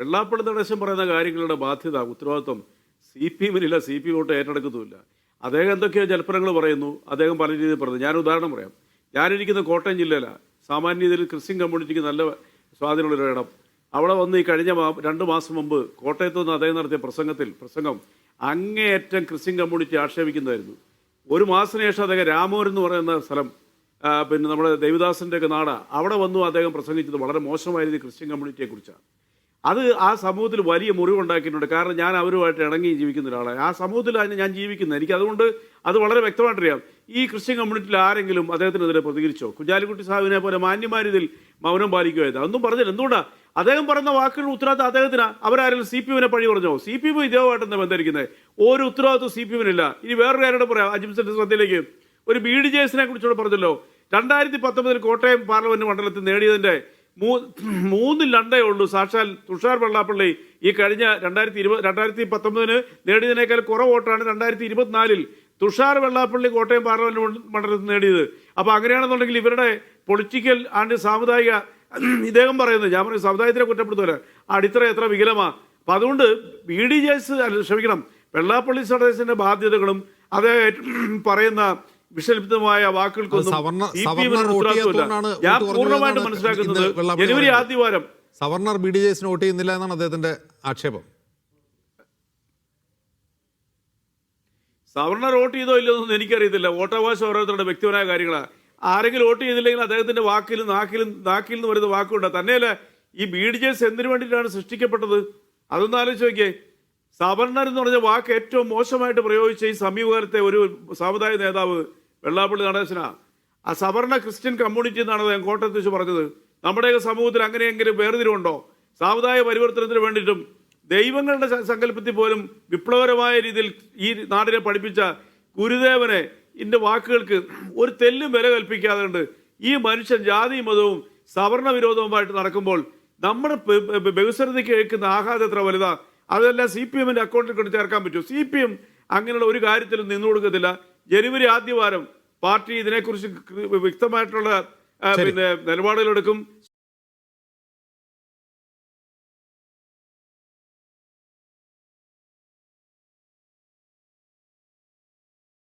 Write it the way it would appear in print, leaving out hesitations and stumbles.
വെള്ളാപ്പള്ളി നടേശൻ പറയുന്ന കാര്യങ്ങളുടെ ബാധ്യത ഉത്തരവാദിത്വം CPM-നില്ല, CPM കൊണ്ട് ഏറ്റെടുക്കുന്നുമില്ല. അദ്ദേഹം എന്തൊക്കെയോ ജൽപ്പനങ്ങൾ പറയുന്നു, അദ്ദേഹം പല രീതിയിൽ പറഞ്ഞു. ഞാൻ ഉദാഹരണം പറയാം. ഞാനിരിക്കുന്ന കോട്ടയം ജില്ലയിലാണ്. സാമാന്യ രീതിയിൽ ക്രിസ്ത്യൻ കമ്മ്യൂണിറ്റിക്ക് നല്ല സ്വാധീനമുള്ളൊരു ഇടം. അവിടെ വന്ന് ഈ കഴിഞ്ഞ 2 മാസം മുമ്പ് കോട്ടയത്ത് നിന്ന് അദ്ദേഹം നടത്തിയ പ്രസംഗം അങ്ങേയറ്റം ക്രിസ്ത്യൻ കമ്മ്യൂണിറ്റി ആക്ഷേപിക്കുന്നതായിരുന്നു. ഒരു മാസത്തിന് ശേഷം അദ്ദേഹം രാമൂർ എന്ന് പറയുന്ന സ്ഥലം, പിന്നെ നമ്മുടെ ദേവദാസിൻ്റെയൊക്കെ നാട്, അവിടെ വന്നു അദ്ദേഹം പ്രസംഗിച്ചത് വളരെ മോശമായ രീതിയിൽ ക്രിസ്ത്യൻ കമ്മ്യൂണിറ്റിയെക്കുറിച്ചാണ്. അത് ആ സമൂഹത്തിൽ വലിയ മുറിവുണ്ടാക്കിയിട്ടുണ്ട്. കാരണം ഞാൻ അവരുമായിട്ട് ഇണങ്ങി ജീവിക്കുന്ന ഒരാളാണ്. ആ സമൂഹത്തിലാണ് ഞാൻ ജീവിക്കുന്നത്. എനിക്ക് അതുകൊണ്ട് അത് വളരെ വ്യക്തമായിട്ടറിയാം. ഈ ക്രിസ്ത്യൻ കമ്മ്യൂണിറ്റിയിൽ ആരെങ്കിലും അദ്ദേഹത്തിനെതിരെ പ്രതികരിച്ചോ? കുഞ്ഞാലിക്കുട്ടി സാഹിബിനെ പോലെ മാന്യമാരിതിൽ മൗനം പാലിക്കുകയത് അതൊന്നും പറഞ്ഞില്ല. എന്തുകൊണ്ടാണ് അദ്ദേഹം പറയുന്ന വാക്കുകൾ ഉത്തരവാദിത്തം അദ്ദേഹത്തിന്? അവരാരെങ്കിലും CPM-നെ പഴി പറഞ്ഞോ? CPM ഇദ്ദേഹമായിട്ട് എന്താ ബന്ധരിക്കുന്നത്? ഒരു ഉത്തരവാദിത്വം CPM-നില്ല. ഇനി വേറൊരു കാര്യോട് പറയാം. അജിംസന്റെ ശ്രദ്ധയിലേക്ക് ഒരു BDJS-നെ കുറിച്ചോട് പറഞ്ഞല്ലോ. 2019 കോട്ടയം പാർലമെന്റ് മണ്ഡലത്തിൽ നേടിയതിന്റെ 3 ലണ്ടേ ഉള്ളൂ. സാക്ഷാൽ തുഷാർ വെള്ളാപ്പള്ളി ഈ കഴിഞ്ഞ 2019 നേടിയതിനേക്കാൾ കുറവ് വോട്ടാണ് 2024 തുഷാർ വെള്ളാപ്പള്ളി കോട്ടയം പാർലമെന്റ് മണ്ഡലത്തിൽ നേടിയത്. അപ്പോൾ അങ്ങനെയാണെന്നുണ്ടെങ്കിൽ ഇവരുടെ പൊളിറ്റിക്കൽ ആൻഡ് സാമുദായിക, ഇദ്ദേഹം പറയുന്നത്, ഞാൻ പറയും സമുദായത്തിനെ കുറ്റപ്പെടുത്തൂല, അടിത്തറ എത്ര വികലമാണ്. അപ്പം അതുകൊണ്ട് BDJS വെള്ളാപ്പള്ളി നടേശന്റെ ബാധ്യതകളും അദ്ദേഹം പറയുന്ന വിഷലിപ്തമായ വാക്കുകൾക്കൊന്നും ഞാൻ പൂർണ്ണമായിട്ട് മനസ്സിലാക്കുന്നത് ജനുവരി ആദ്യവാരം സവർണർ BDJS വോട്ട് ചെയ്യുന്നില്ല എന്നാണ് അദ്ദേഹത്തിന്റെ ആക്ഷേപം. സവർണർ വോട്ട് ചെയ്തോ ഇല്ലെന്നൊന്നും എനിക്കറിയത്തില്ല. വോട്ടവകാശം ഓരോരുത്തരുടെ വ്യക്തിപരമായ കാര്യങ്ങളാണ്. ആരെങ്കിലും വോട്ട് ചെയ്തില്ലെങ്കിൽ അദ്ദേഹത്തിന്റെ നാക്കിൽ നിന്ന് വരുന്ന വാക്കുണ്ട്. തന്നെയല്ല, ഈ BDJS എന്തിനു വേണ്ടിയിട്ടാണ് സൃഷ്ടിക്കപ്പെട്ടത്? അതൊന്നും ആലോചിച്ച് നോക്കിയേ. സവർണർ എന്ന് പറഞ്ഞ വാക്ക് ഏറ്റവും മോശമായിട്ട് പ്രയോഗിച്ച ഈ സമീപകാലത്തെ ഒരു സാമുദായിക നേതാവ് വെള്ളാപ്പള്ളി നടേശനാ. ആ സവർണ ക്രിസ്ത്യൻ കമ്മ്യൂണിറ്റി എന്നാണ് ഞാൻ കോട്ടയത്ത് വെച്ച് പറഞ്ഞത്. നമ്മുടെയൊക്കെ സമൂഹത്തിൽ അങ്ങനെയെങ്കിലും വേർതിരിവുണ്ടോ? സാമുദായിക പരിവർത്തനത്തിന് വേണ്ടിയിട്ടും ദൈവങ്ങളുടെ സങ്കല്പത്തിൽ പോലും വിപ്ലവകരമായ രീതിയിൽ ഈ നാടിനെ പഠിപ്പിച്ച ഗുരുദേവനെ ഇന്റെ വാക്കുകൾക്ക് ഒരു തെല്ലും വില കൽപ്പിക്കാതെ ഉണ്ട് ഈ മനുഷ്യൻ ജാതിയും മതവും സവർണ വിരോധവുമായിട്ട് നടക്കുമ്പോൾ നമ്മുടെ ബഹുസ്വരതയ്ക്ക് കേൾക്കുന്ന ആഘാതം എത്ര വലുതാ. അതെല്ലാം CPM-ന്റെ അക്കൗണ്ടിൽ കൊണ്ട് ചേർക്കാൻ പറ്റും. CPM അങ്ങനെയുള്ള ഒരു കാര്യത്തിലും നിന്നു കൊടുക്കത്തില്ല. ജനുവരി ആദ്യവാരം പാർട്ടി ഇതിനെക്കുറിച്ച് വ്യക്തമായിട്ടുള്ള നിലപാടുകളെടുക്കും.